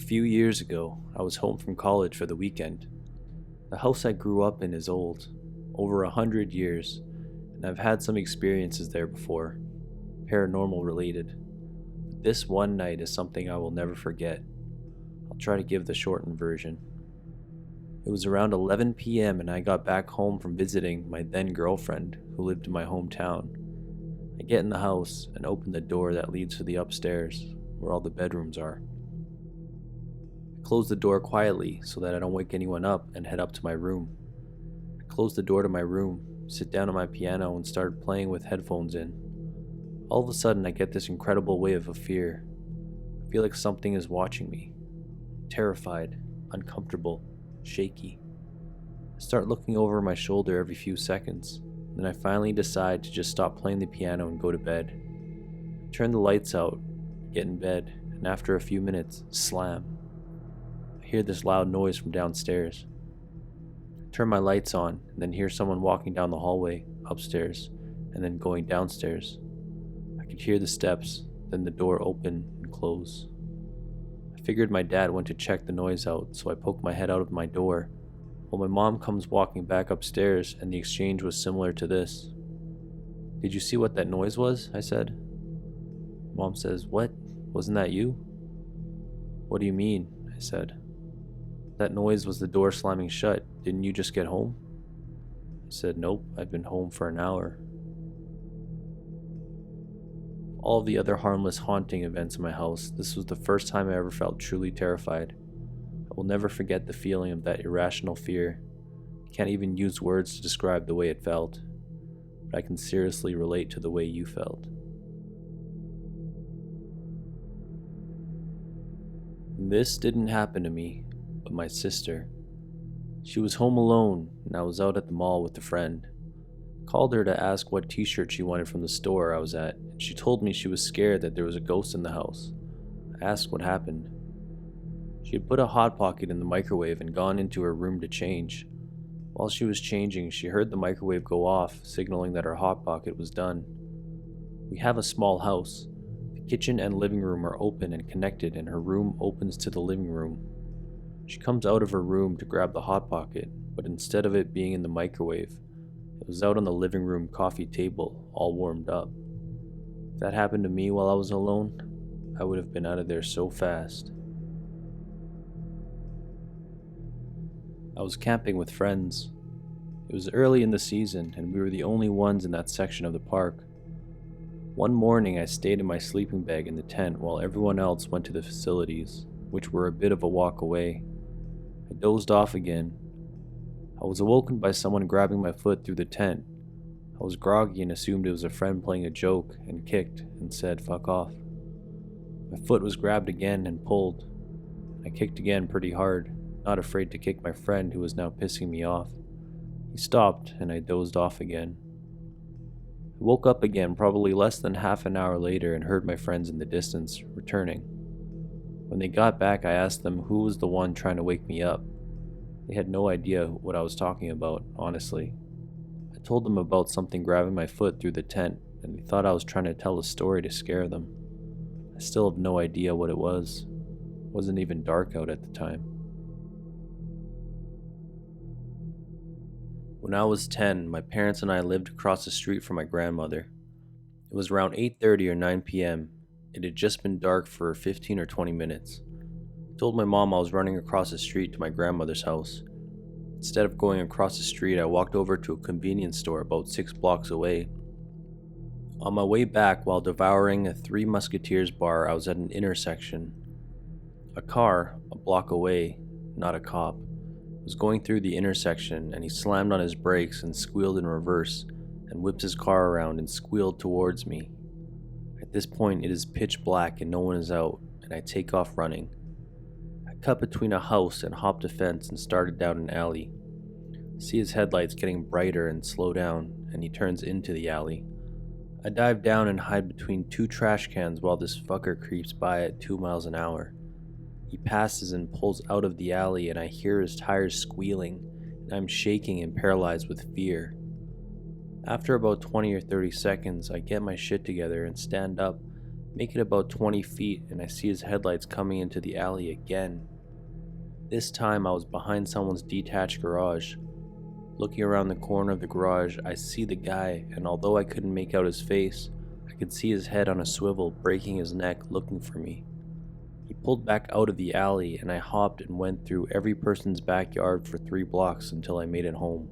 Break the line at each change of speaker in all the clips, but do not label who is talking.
few years ago, I was home from college for the weekend. The house I grew up in is old, over 100 years, and I've had some experiences there before, paranormal related. But this one night is something I will never forget. I'll try to give the shortened version. It was around 11 p.m. and I got back home from visiting my then girlfriend who lived in my hometown. I get in the house and open the door that leads to the upstairs, where all the bedrooms are. I close the door quietly so that I don't wake anyone up and head up to my room. I close the door to my room, sit down at my piano and start playing with headphones in. All of a sudden I get this incredible wave of fear. I feel like something is watching me. Terrified, uncomfortable, shaky. I start looking over my shoulder every few seconds, then I finally decide to just stop playing the piano and go to bed. I turn the lights out, get in bed, and after a few minutes, slam. I hear this loud noise from downstairs. I turn my lights on and then hear someone walking down the hallway, upstairs, and then going downstairs. I could hear the steps, then the door open and close. I figured my dad went to check the noise out, so I poked my head out of my door, while my mom comes walking back upstairs, and the exchange was similar to this. "Did you see what that noise was?" I said. Mom says, "What? Wasn't that you?" "What do you mean?" I said. "That noise was the door slamming shut. Didn't you just get home?" I said, "Nope, I've been home for an hour." All of the other harmless haunting events in my house, this was the first time I ever felt truly terrified. I will never forget the feeling of that irrational fear. I can't even use words to describe the way it felt, but I can seriously relate to the way you felt. This didn't happen to me, but my sister. She was home alone, and I was out at the mall with a friend. I called her to ask what t-shirt she wanted from the store I was at, and she told me she was scared that there was a ghost in the house. I asked what happened. She had put a hot pocket in the microwave and gone into her room to change. While she was changing, she heard the microwave go off, signaling that her hot pocket was done. We have a small house. The kitchen and living room are open and connected, and her room opens to the living room. She comes out of her room to grab the hot pocket, but instead of it being in the microwave, it was out on the living room coffee table, all warmed up. If that happened to me while I was alone, I would have been out of there so fast. I was camping with friends. It was early in the season, and we were the only ones in that section of the park. One morning, I stayed in my sleeping bag in the tent while everyone else went to the facilities, which were a bit of a walk away. I dozed off again. I was awoken by someone grabbing my foot through the tent. I was groggy and assumed it was a friend playing a joke, and kicked and said, "Fuck off." My foot was grabbed again and pulled. I kicked again pretty hard, not afraid to kick my friend who was now pissing me off. He stopped and I dozed off again. I woke up again probably less than half an hour later and heard my friends in the distance, returning. When they got back, I asked them who was the one trying to wake me up. They had no idea what I was talking about, honestly. I told them about something grabbing my foot through the tent, and they thought I was trying to tell a story to scare them. I still have no idea what it was. It wasn't even dark out at the time. When I was 10, my parents and I lived across the street from my grandmother. It was around 8:30 or 9 p.m. It had just been dark for 15 or 20 minutes. I told my mom I was running across the street to my grandmother's house. Instead of going across the street, I walked over to a convenience store about 6 blocks away. On my way back, while devouring a Three Musketeers bar, I was at an intersection. A car, a block away, not a cop, was going through the intersection, and he slammed on his brakes and squealed in reverse and whipped his car around and squealed towards me. At this point, it is pitch black and no one is out, and I take off running. I cut between a house and hopped a fence and started down an alley. I see his headlights getting brighter and slow down, and he turns into the alley. I dive down and hide between 2 trash cans while this fucker creeps by at 2 miles an hour. He passes and pulls out of the alley, and I hear his tires squealing, and I'm shaking and paralyzed with fear. After about 20 or 30 seconds, I get my shit together and stand up Make it about 20 feet and I see his headlights coming into the alley again. This time I was behind someone's detached garage. Looking around the corner of the garage, I see the guy, and although I couldn't make out his face, I could see his head on a swivel, breaking his neck, looking for me. He pulled back out of the alley, and I hopped and went through every person's backyard for 3 blocks until I made it home.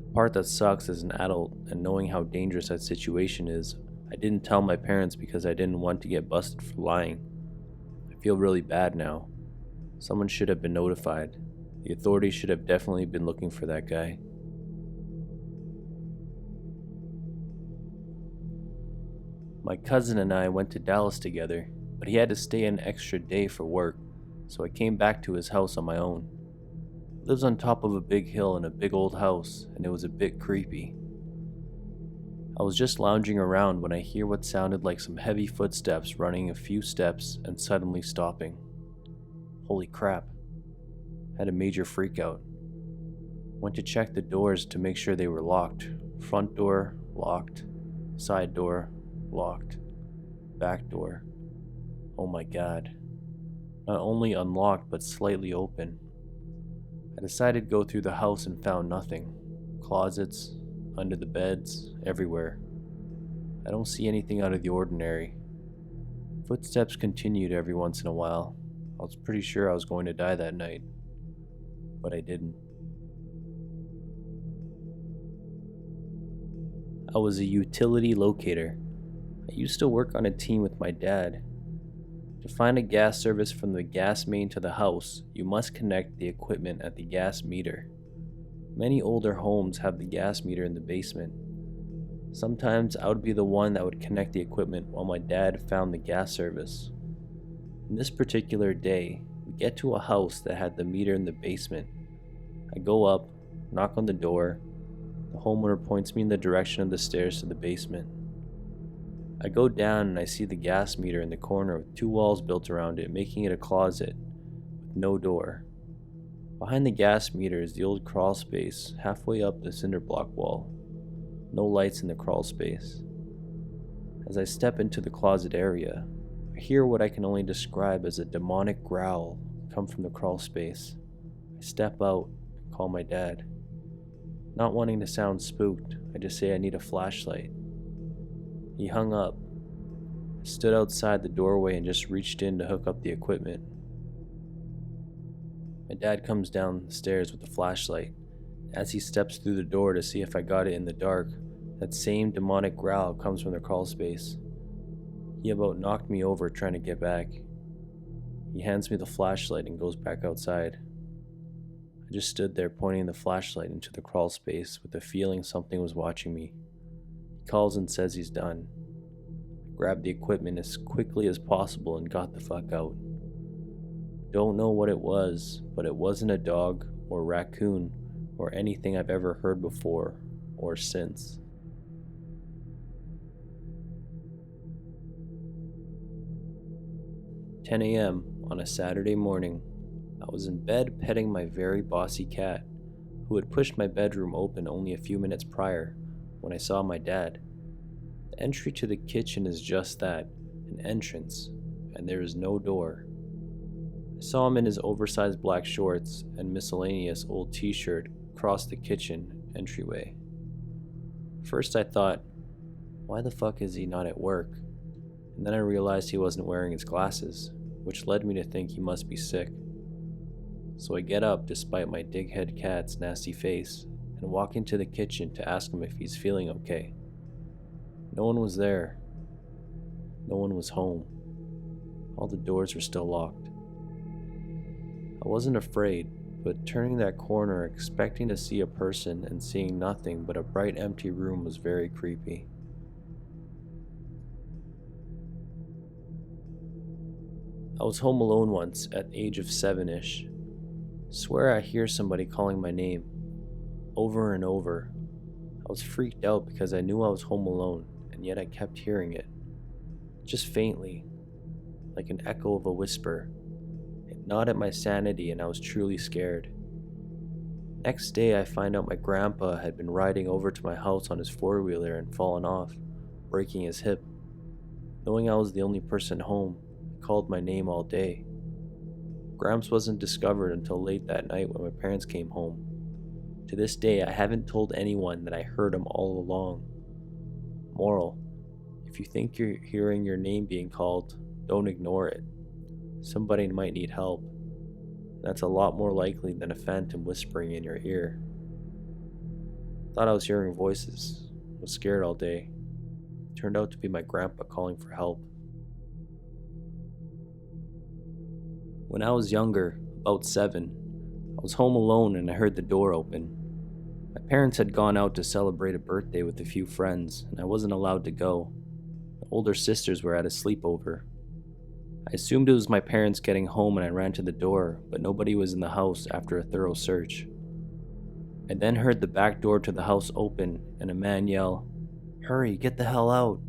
The part that sucks as an adult, and knowing how dangerous that situation is, I didn't tell my parents because I didn't want to get busted for lying. I feel really bad now. Someone should have been notified. The authorities should have definitely been looking for that guy. My cousin and I went to Dallas together, but he had to stay an extra day for work, so I came back to his house on my own. He lives on top of a big hill in a big old house, and it was a bit creepy. I was just lounging around when I hear what sounded like some heavy footsteps running a few steps and suddenly stopping. Holy crap. Had a major freak out. Went to check the doors to make sure they were locked. Front door, locked. Side door, locked. Back door. Oh my god. Not only unlocked, but slightly open. I decided to go through the house and found nothing. Closets, under the beds, everywhere. I don't see anything out of the ordinary. Footsteps continued every once in a while. I was pretty sure I was going to die that night, but I didn't. I was a utility locator. I used to work on a team with my dad. To find a gas service from the gas main to the house, you must connect the equipment at the gas meter. Many older homes have the gas meter in the basement. Sometimes I would be the one that would connect the equipment while my dad found the gas service. On this particular day, we get to a house that had the meter in the basement. I go up, knock on the door. The homeowner points me in the direction of the stairs to the basement. I go down and I see the gas meter in the corner with 2 walls built around it, making it a closet with no door. Behind the gas meter is the old crawl space halfway up the cinder block wall. No lights in the crawl space. As I step into the closet area, I hear what I can only describe as a demonic growl come from the crawl space. I step out and call my dad. Not wanting to sound spooked, I just say I need a flashlight. He hung up. I stood outside the doorway and just reached in to hook up the equipment. My dad comes down the stairs with the flashlight. As he steps through the door to see if I got it in the dark, that same demonic growl comes from the crawl space. He about knocked me over trying to get back. He hands me the flashlight and goes back outside. I just stood there pointing the flashlight into the crawl space with the feeling something was watching me. He calls and says he's done. I grabbed the equipment as quickly as possible and got the fuck out. Don't know what it was, but it wasn't a dog or raccoon or anything I've ever heard before or since. "10 a.m. on a Saturday morning. I was in bed petting my very bossy cat, who had pushed my bedroom open only a few minutes prior when I saw my dad. The entry to the kitchen is just that, an entrance, and there is no door. I saw him in his oversized black shorts and miscellaneous old t-shirt across the kitchen entryway. First I thought, why the fuck is he not at work? And then I realized he wasn't wearing his glasses, which led me to think he must be sick. So I get up despite my dighead cat's nasty face and walk into the kitchen to ask him if he's feeling okay. No one was there. No one was home. All the doors were still locked. I wasn't afraid, but turning that corner expecting to see a person and seeing nothing but a bright empty room was very creepy. I was home alone once at the age of 7-ish. Swear I hear somebody calling my name, over and over. I was freaked out because I knew I was home alone, and yet I kept hearing it. Just faintly, like an echo of a whisper. It gnawed at my sanity and I was truly scared. Next day I find out my grandpa had been riding over to my house on his four-wheeler and fallen off, breaking his hip. Knowing I was the only person home, he called my name all day. Gramps wasn't discovered until late that night when my parents came home. To this day, I haven't told anyone that I heard him all along. Moral: if you think you're hearing your name being called, don't ignore it. Somebody might need help. That's a lot more likely than a phantom whispering in your ear. Thought I was hearing voices. Was scared all day. Turned out to be my grandpa calling for help. When I was younger, about 7, I was home alone and I heard the door open. My parents had gone out to celebrate a birthday with a few friends, and I wasn't allowed to go. The older sisters were at a sleepover. I assumed it was my parents getting home and I ran to the door, but nobody was in the house after a thorough search. I then heard the back door to the house open and a man yell, "Hurry, get the hell out."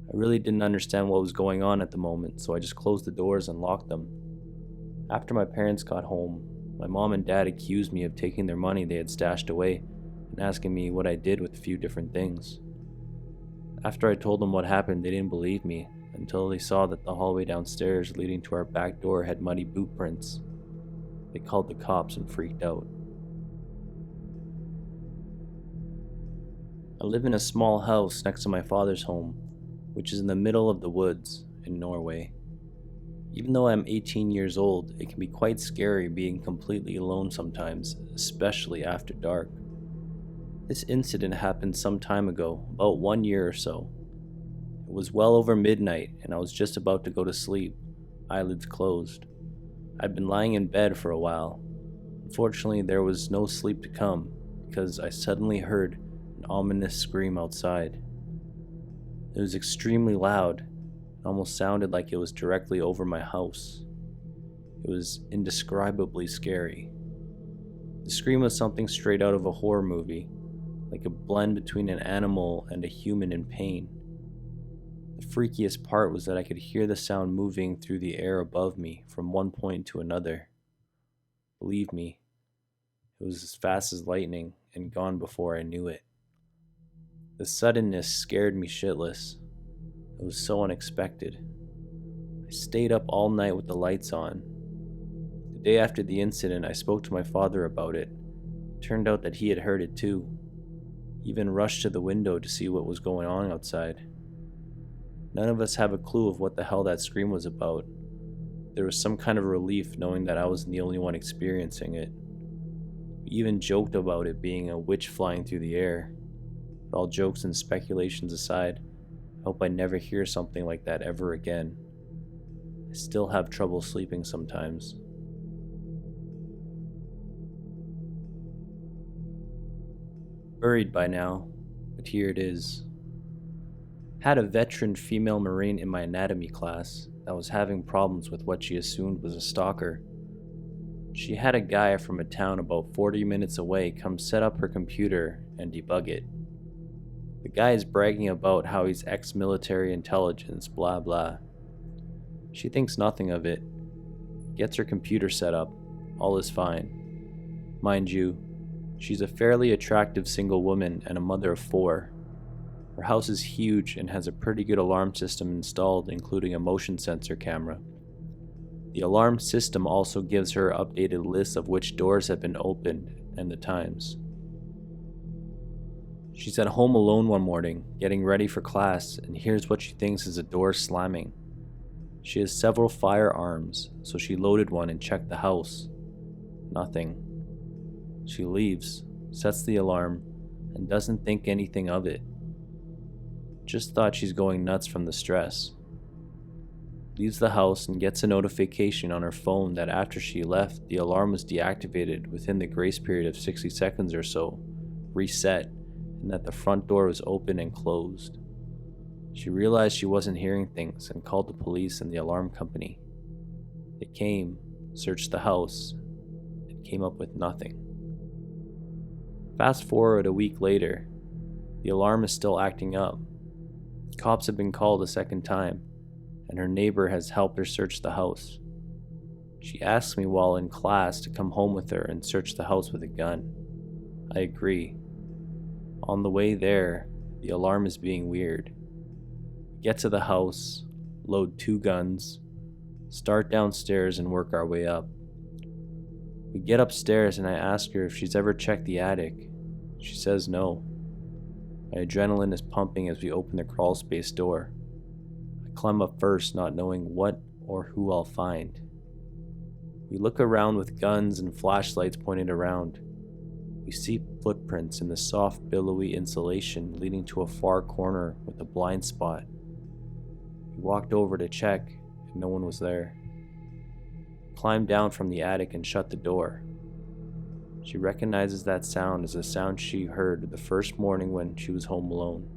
I really didn't understand what was going on at the moment, so I just closed the doors and locked them. After my parents got home, my mom and dad accused me of taking their money they had stashed away and asking me what I did with a few different things. After I told them what happened, they didn't believe me until they saw that the hallway downstairs leading to our back door had muddy boot prints. They called the cops and freaked out. I live in a small house next to my father's home, which is in the middle of the woods in Norway. Even though I'm 18 years old, it can be quite scary being completely alone sometimes, especially after dark. This incident happened some time ago, about 1 year or so. It was well over midnight and I was just about to go to sleep, eyelids closed. I'd been lying in bed for a while. Unfortunately, there was no sleep to come because I suddenly heard an ominous scream outside. It was extremely loud. It almost sounded like it was directly over my house. It was indescribably scary. The scream was something straight out of a horror movie, like a blend between an animal and a human in pain. The freakiest part was that I could hear the sound moving through the air above me from one point to another. Believe me, it was as fast as lightning and gone before I knew it. The suddenness scared me shitless. It was so unexpected. I stayed up all night with the lights on. The day after the incident, I spoke to my father about it. It turned out that he had heard it too. He even rushed to the window to see what was going on outside. None of us have a clue of what the hell that scream was about. There was some kind of relief knowing that I wasn't the only one experiencing it. We even joked about it being a witch flying through the air. But all jokes and speculations aside, I hope I never hear something like that ever again. I still have trouble sleeping sometimes. Buried by now, but here it is. Had a veteran female Marine in my anatomy class that was having problems with what she assumed was a stalker. She had a guy from a town about 40 minutes away come set up her computer and debug it. The guy is bragging about how he's ex-military intelligence, blah blah. She thinks nothing of it. Gets her computer set up. All is fine. Mind you, she's a fairly attractive single woman and a mother of 4. Her house is huge and has a pretty good alarm system installed, including a motion sensor camera. The alarm system also gives her updated lists of which doors have been opened and the times. She's at home alone one morning, getting ready for class, and hears what she thinks is a door slamming. She has several firearms, so she loaded one and checked the house. Nothing. She leaves, sets the alarm, and doesn't think anything of it. Just thought she's going nuts from the stress. Leaves the house and gets a notification on her phone that after she left, the alarm was deactivated within the grace period of 60 seconds or so, reset, and that the front door was open and closed. She realized she wasn't hearing things and called the police and the alarm company. They came, searched the house, and came up with nothing. Fast forward a week later, the alarm is still acting up. Cops have been called a second time, and her neighbor has helped her search the house. She asks me while in class to come home with her and search the house with a gun. I agree. On the way there, the alarm is being weird. get to the house, load 2 guns, start downstairs, and work our way up. We get upstairs and I ask her if she's ever checked the attic. She says no. My adrenaline is pumping as we open the crawl space door. I climb up first, not knowing what or who I'll find. We look around with guns and flashlights pointed around. We see footprints in the soft, billowy insulation leading to a far corner with a blind spot. We walked over to check, and no one was there. Climbed down from the attic and shut the door. She recognizes that sound as a sound she heard the first morning when she was home alone.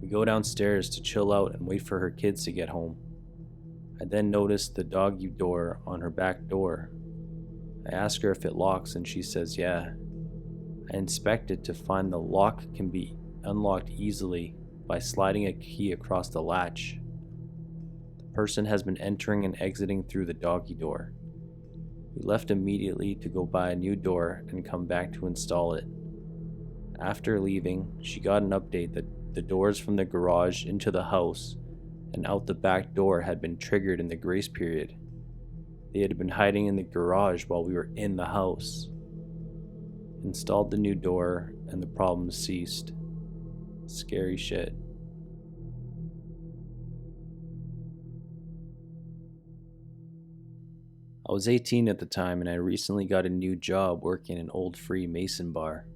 We go downstairs to chill out and wait for her kids to get home. I then notice the doggy door on her back door. I ask her if it locks and she says yeah. I inspect it to find the lock can be unlocked easily by sliding a key across the latch. The person has been entering and exiting through the doggy door. We left immediately to go buy a new door and come back to install it. After leaving, she got an update that the doors from the garage into the house and out the back door had been triggered in the grace period. They had been hiding in the garage while we were in the house. Installed the new door and the problem ceased. Scary shit. I was 18 at the time and I recently got a new job working in an old Freemason bar.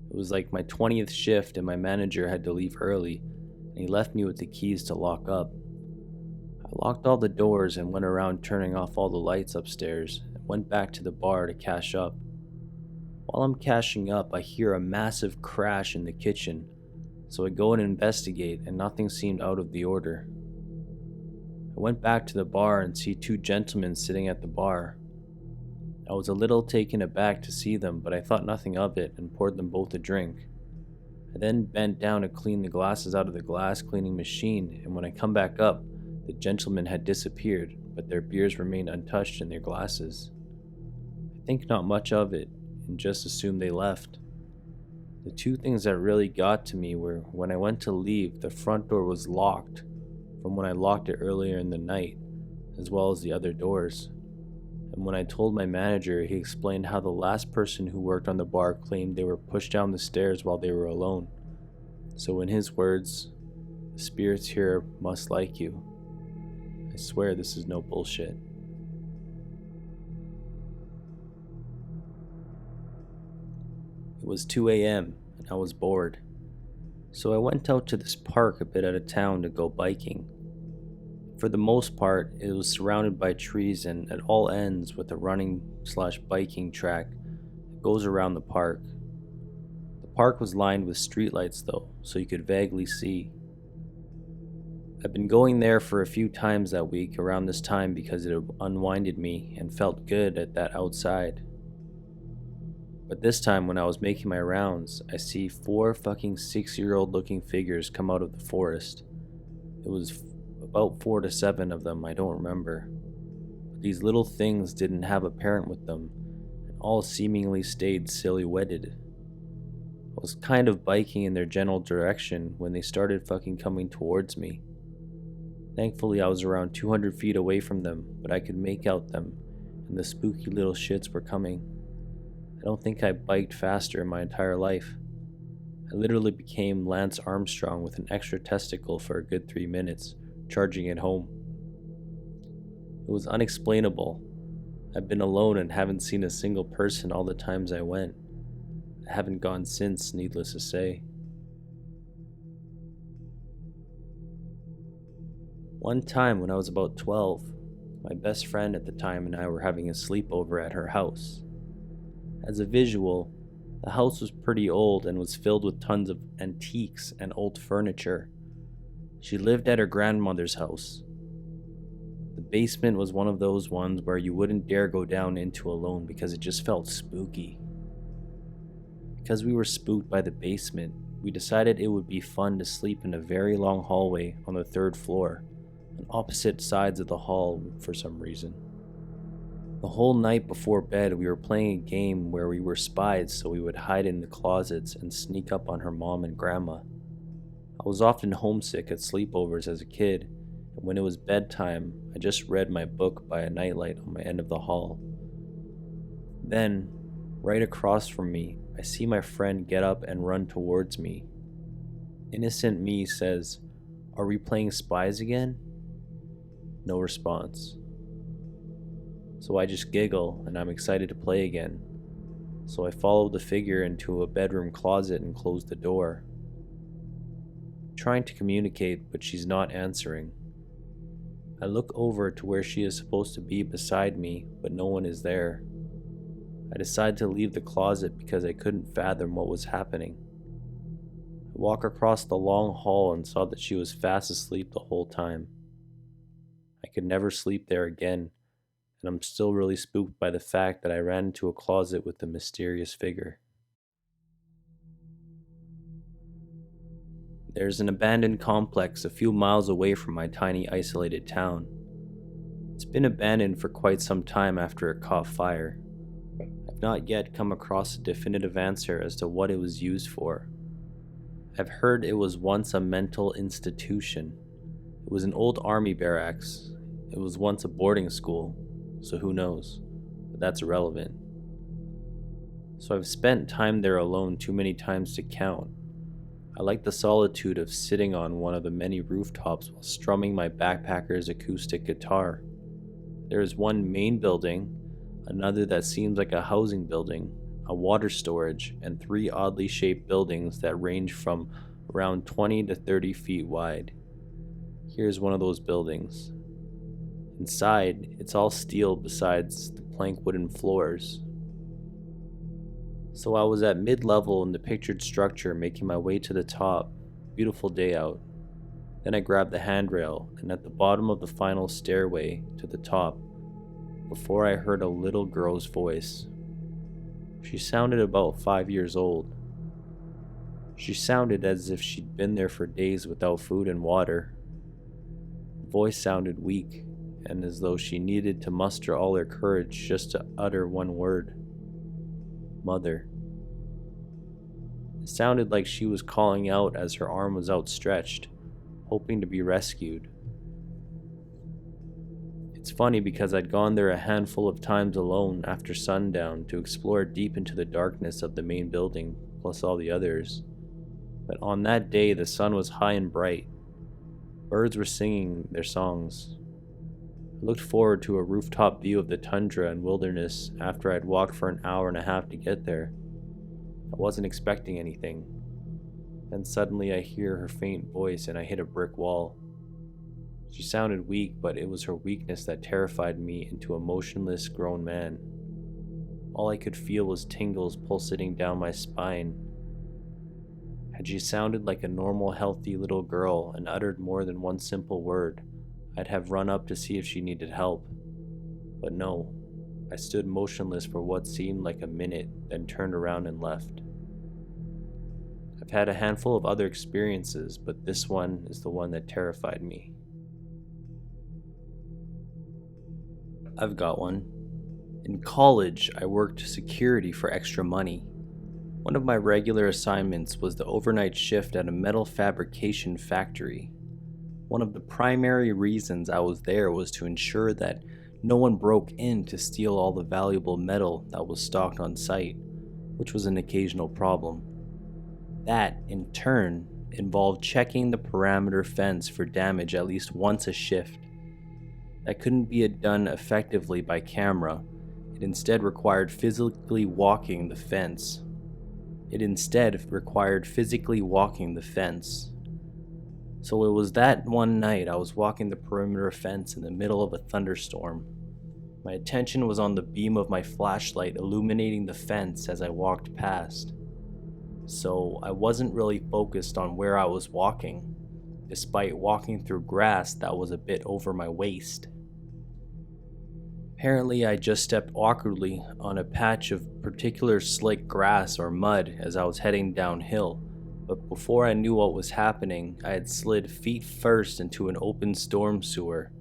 It was like my 20th shift and my manager had to leave early and he left me with the keys to lock up. I locked all the doors and went around turning off all the lights upstairs and went back to the bar to cash up. While I'm cashing up, I hear a massive crash in the kitchen, so I go and investigate and nothing seemed out of the order. I went back to the bar and see 2 gentlemen sitting at the bar. I was a little taken aback to see them, but I thought nothing of it and poured them both a drink. I then bent down to clean the glasses out of the glass cleaning machine, and when I come back up, the gentlemen had disappeared, but their beers remained untouched in their glasses. I think not much of it, and just assumed they left. The 2 things that really got to me were when I went to leave, the front door was locked from when I locked it earlier in the night, as well as the other doors. And when I told my manager, he explained how the last person who worked on the bar claimed they were pushed down the stairs while they were alone. So in his words, the spirits here must like you. I swear this is no bullshit. It was 2 a.m. and I was bored. So I went out to this park a bit out of town to go biking. For the most part, it was surrounded by trees and at all ends with a running/biking track that goes around the park. The park was lined with streetlights though, so you could vaguely see. I've been going there for a few times that week around this time because it unwinded me and felt good at that outside. But this time when I was making my rounds, I see 4 fucking 6-year-old looking figures come out of the forest. It was about 4 to 7 of them, I don't remember. But these little things didn't have a parent with them, and all seemingly stayed silhouetted. I was kind of biking in their general direction when they started fucking coming towards me. Thankfully I was around 200 feet away from them, but I could make out them, and the spooky little shits were coming. I don't think I biked faster in my entire life. I literally became Lance Armstrong with an extra testicle for a good 3 minutes, charging it home. It was unexplainable. I've been alone and haven't seen a single person all the times I went. I haven't gone since, needless to say. One time when I was about 12, my best friend at the time and I were having a sleepover at her house. As a visual, the house was pretty old and was filled with tons of antiques and old furniture. She lived at her grandmother's house. The basement was one of those ones where you wouldn't dare go down into alone because it just felt spooky. Because we were spooked by the basement, we decided it would be fun to sleep in a very long hallway on the 3rd floor, on opposite sides of the hall for some reason. The whole night before bed, we were playing a game where we were spies, so we would hide in the closets and sneak up on her mom and grandma. I was often homesick at sleepovers as a kid, and when it was bedtime, I just read my book by a nightlight on my end of the hall. Then, right across from me, I see my friend get up and run towards me. Innocent me says, "Are we playing spies again?" No response. So I just giggle and I'm excited to play again. So I follow the figure into a bedroom closet and close the door. Trying to communicate, but she's not answering. I look over to where she is supposed to be beside me, but no one is there. I decide to leave the closet because I couldn't fathom what was happening. I walk across the long hall and saw that she was fast asleep the whole time. I could never sleep there again, and I'm still really spooked by the fact that I ran into a closet with the mysterious figure. There's an abandoned complex a few miles away from my tiny isolated town. It's been abandoned for quite some time after it caught fire. I've not yet come across a definitive answer as to what it was used for. I've heard it was once a mental institution. It was an old army barracks. It was once a boarding school, so who knows? But that's irrelevant. So I've spent time there alone too many times to count. I like the solitude of sitting on one of the many rooftops while strumming my backpacker's acoustic guitar. There is one main building, another that seems like a housing building, a water storage, and 3 oddly shaped buildings that range from around 20 to 30 feet wide. Here's one of those buildings. Inside, it's all steel besides the plank wooden floors. So I was at mid-level in the pictured structure, making my way to the top. Beautiful day out. Then I grabbed the handrail, and at the bottom of the final stairway to the top, before I heard a little girl's voice. She sounded about 5 years old. She sounded as if she'd been there for days without food and water. The voice sounded weak, and as though she needed to muster all her courage just to utter one word. Mother. It sounded like she was calling out as her arm was outstretched, hoping to be rescued. It's funny because I'd gone there a handful of times alone after sundown to explore deep into the darkness of the main building, plus all the others. But on that day, the sun was high and bright. Birds were singing their songs. I looked forward to a rooftop view of the tundra and wilderness after I'd walked for an hour and a half to get there. I wasn't expecting anything. Then suddenly I hear her faint voice and I hit a brick wall. She sounded weak, but it was her weakness that terrified me into a motionless grown man. All I could feel was tingles pulsating down my spine. Had she sounded like a normal, healthy little girl and uttered more than one simple word, I'd have run up to see if she needed help. But no, I stood motionless for what seemed like a minute, then turned around and left. I've had a handful of other experiences, but this one is the one that terrified me. I've got one. In college, I worked security for extra money. One of my regular assignments was the overnight shift at a metal fabrication factory. One of the primary reasons I was there was to ensure that no one broke in to steal all the valuable metal that was stocked on site, which was an occasional problem. That, in turn, involved checking the perimeter fence for damage at least once a shift. That couldn't be done effectively by camera. It instead required physically walking the fence. So it was that one night I was walking the perimeter fence in the middle of a thunderstorm. My attention was on the beam of my flashlight illuminating the fence as I walked past. So I wasn't really focused on where I was walking, despite walking through grass that was a bit over my waist. Apparently, I just stepped awkwardly on a patch of particular slick grass or mud as I was heading downhill, but before I knew what was happening, I had slid feet first into an open storm sewer.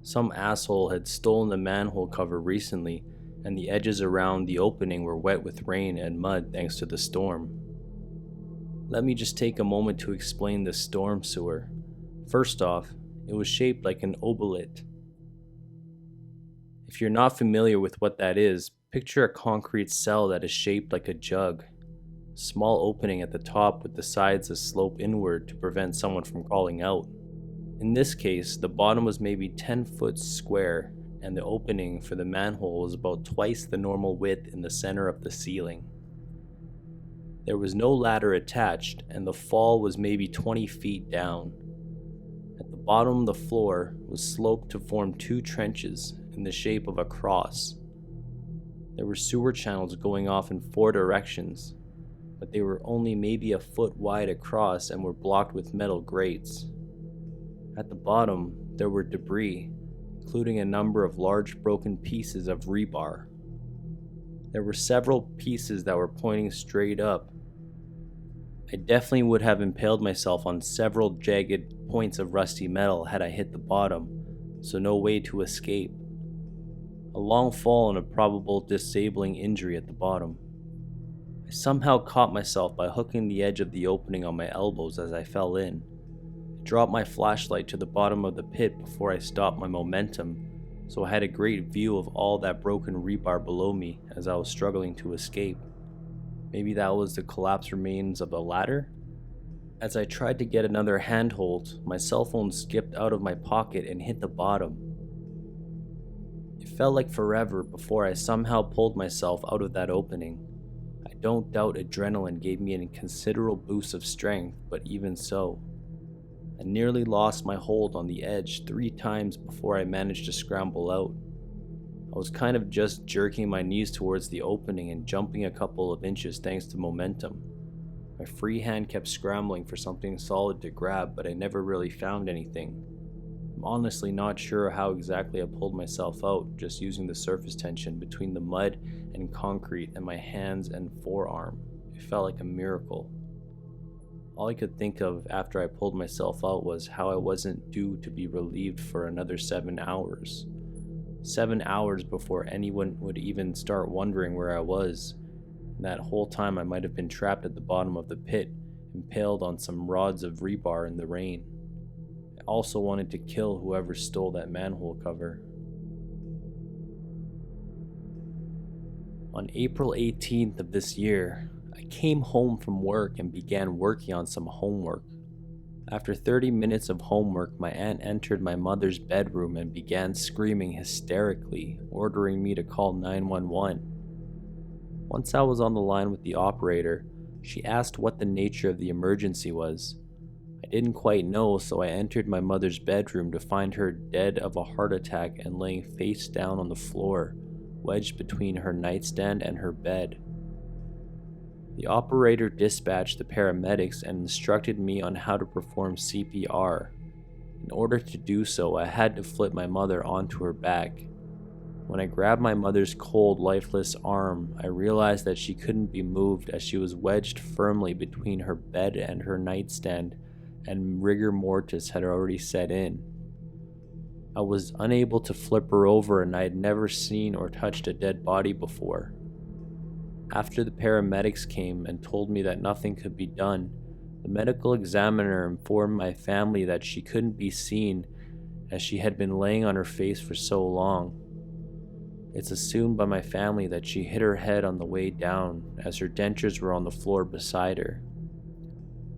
Some asshole had stolen the manhole cover recently, and the edges around the opening were wet with rain and mud thanks to the storm. Let me just take a moment to explain the storm sewer. First off, it was shaped like an oblate. If you're not familiar with what that is, picture a concrete cell that is shaped like a jug. Small opening at the top with the sides that slope inward to prevent someone from crawling out. In this case, the bottom was maybe 10 foot square, and the opening for the manhole was about twice the normal width in the center of the ceiling. There was no ladder attached, and the fall was maybe 20 feet down. At the bottom, the floor was sloped to form two trenches in the shape of a cross. There were sewer channels going off in four directions, but they were only maybe a foot wide across and were blocked with metal grates. At the bottom, there were debris, including a number of large broken pieces of rebar. There were several pieces that were pointing straight up. I definitely would have impaled myself on several jagged points of rusty metal had I hit the bottom, so no way to escape. A long fall and a probable disabling injury at the bottom. I somehow caught myself by hooking the edge of the opening on my elbows as I fell in. I dropped my flashlight to the bottom of the pit before I stopped my momentum, so I had a great view of all that broken rebar below me as I was struggling to escape. Maybe that was the collapsed remains of a ladder? As I tried to get another handhold, my cell phone skipped out of my pocket and hit the bottom. It felt like forever before I somehow pulled myself out of that opening. I don't doubt adrenaline gave me a considerable boost of strength, but even so, I nearly lost my hold on the edge 3 times before I managed to scramble out. I was kind of just jerking my knees towards the opening and jumping a couple of inches thanks to momentum. My free hand kept scrambling for something solid to grab, but I never really found anything. I'm honestly not sure how exactly I pulled myself out, just using the surface tension between the mud and concrete and my hands and forearm. It felt like a miracle. All I could think of after I pulled myself out was how I wasn't due to be relieved for another 7 hours. 7 hours before anyone would even start wondering where I was. And that whole time I might have been trapped at the bottom of the pit, impaled on some rods of rebar in the rain. I also wanted to kill whoever stole that manhole cover. On April 18th of this year, I came home from work and began working on some homework. After 30 minutes of homework, my aunt entered my mother's bedroom and began screaming hysterically, ordering me to call 911. Once I was on the line with the operator, she asked what the nature of the emergency was. I didn't quite know, so I entered my mother's bedroom to find her dead of a heart attack and laying face down on the floor, wedged between her nightstand and her bed. The operator dispatched the paramedics and instructed me on how to perform CPR. In order to do so, I had to flip my mother onto her back. When I grabbed my mother's cold, lifeless arm, I realized that she couldn't be moved as she was wedged firmly between her bed and her nightstand, and rigor mortis had already set in. I was unable to flip her over, and I had never seen or touched a dead body before. After the paramedics came and told me that nothing could be done, the medical examiner informed my family that she couldn't be seen as she had been laying on her face for so long. It's assumed by my family that she hit her head on the way down as her dentures were on the floor beside her.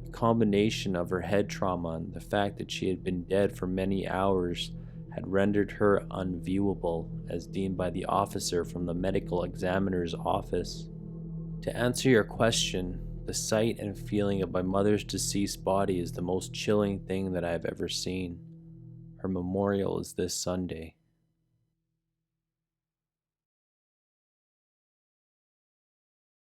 The combination of her head trauma and the fact that she had been dead for many hours had rendered her unviewable as deemed by the officer from the medical examiner's office. To answer your question, the sight and feeling of my mother's deceased body is the most chilling thing that I have ever seen. Her memorial is this Sunday.